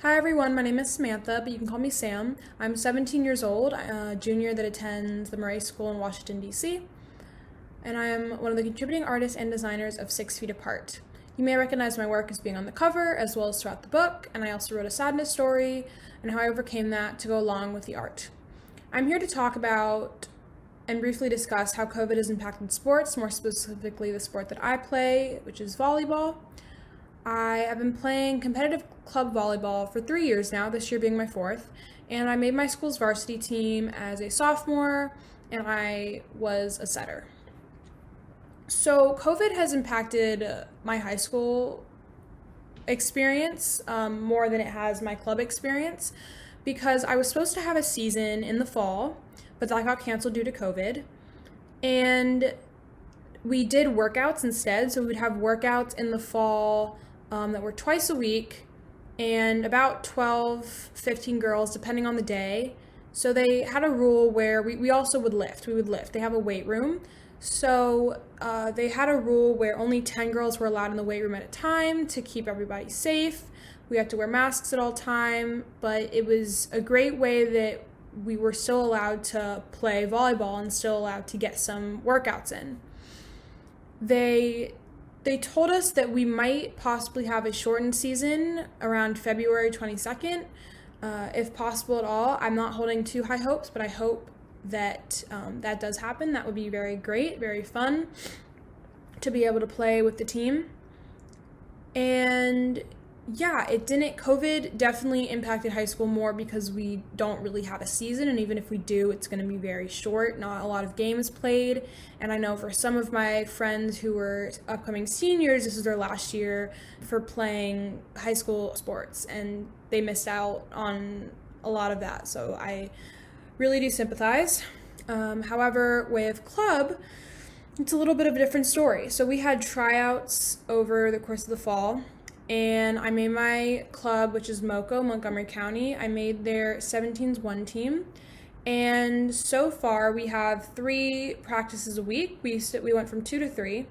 Hi everyone, my name is Samantha, but you can call me Sam. I'm 17 years old, a junior that attends the Murray School in Washington, D.C., and I am one of the contributing artists and designers of 6 Feet Apart. You may recognize my work as being on the cover, as well as throughout the book, and I also wrote a sadness story and how I overcame that to go along with the art. I'm here to talk about and briefly discuss how COVID has impacted sports, more specifically the sport that I play, which is volleyball. I have been playing competitive club volleyball for 3 years now, this year being my fourth, and I made my school's varsity team as a sophomore, and I was a setter. So COVID has impacted my high school experience more than it has my club experience, because I was supposed to have a season in the fall, but that got canceled due to COVID, and we did workouts instead. So we would have workouts in the fall that were twice a week and about 12, 15 girls, depending on the day. So they had a rule where we also would lift. We would lift. They have a weight room. So they had a rule where only 10 girls were allowed in the weight room at a time to keep everybody safe. We had to wear masks at all time, but it was a great way that we were still allowed to play volleyball and still allowed to get some workouts in. They told us that we might possibly have a shortened season around February 22nd, if possible at all. I'm not holding too high hopes, but I hope that that does happen. That would be very great, very fun to be able to play with the team. And yeah, COVID definitely impacted high school more because we don't really have a season, and even if we do, it's going to be very short, not a lot of games played. And I know for some of my friends who were upcoming seniors, this is their last year for playing high school sports, and they missed out on a lot of that. So I really do sympathize. However, with club, it's a little bit of a different story. So we had tryouts over the course of the fall, and I made my club, which is MoCo, Montgomery County. I made their 17s1 team. And so far, we have 3 practices a week. We went from 2 to 3.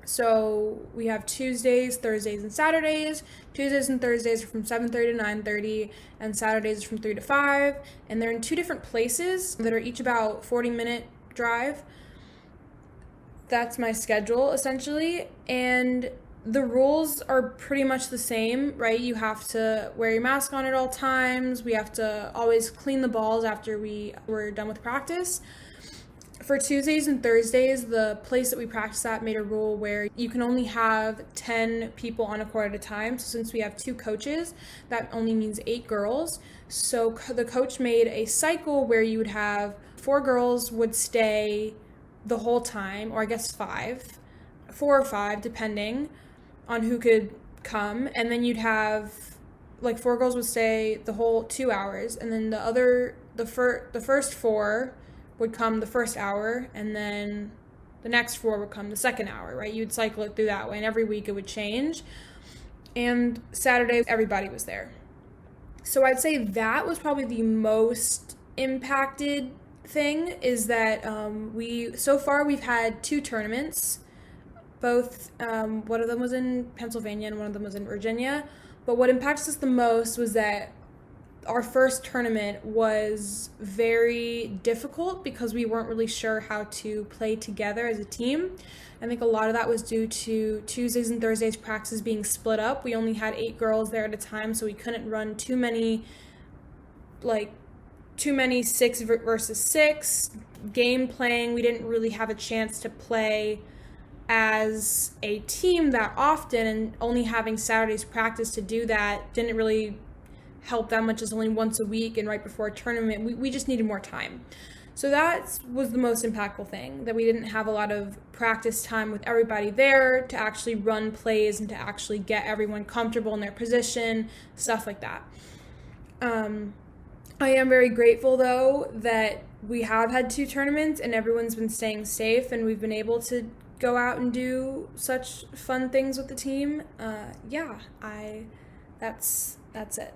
So we have Tuesdays, Thursdays, and Saturdays. Tuesdays and Thursdays are from 7:30 to 9:30, and Saturdays are from 3 to 5. And they're in 2 different places that are each about 40-minute drive. That's my schedule, essentially. And the rules are pretty much the same, right? You have to wear your mask on at all times. We have to always clean the balls after we're done with practice. For Tuesdays and Thursdays, the place that we practice at made a rule where you can only have 10 people on a court at a time. So since we have 2 coaches, that only means 8 girls. So the coach made a cycle where you would have 4 girls would stay the whole time, or I guess 4 or 5, depending on who could come, and then you'd have 4 girls would stay the whole 2 hours, and then the first 4 would come the first hour, and then the next 4 would come the second hour, right? You'd cycle it through that way, and every week it would change. And Saturday, everybody was there. So I'd say that was probably the most impacted thing, is that so far we've had 2 tournaments. Both, one of them was in Pennsylvania and one of them was in Virginia. But what impacted us the most was that our first tournament was very difficult because we weren't really sure how to play together as a team. I think a lot of that was due to Tuesdays and Thursdays practices being split up. We only had 8 girls there at a time, so we couldn't run too many 6 versus 6 game playing. We didn't really have a chance to play as a team that often, and only having Saturdays practice to do that didn't really help that much, as only once a week and right before a tournament. We just needed more time. So that was the most impactful thing, that we didn't have a lot of practice time with everybody there to actually run plays and to actually get everyone comfortable in their position, stuff like that. I am very grateful, though, that we have had 2 tournaments and everyone's been staying safe, and we've been able to go out and do such fun things with the team. That's it.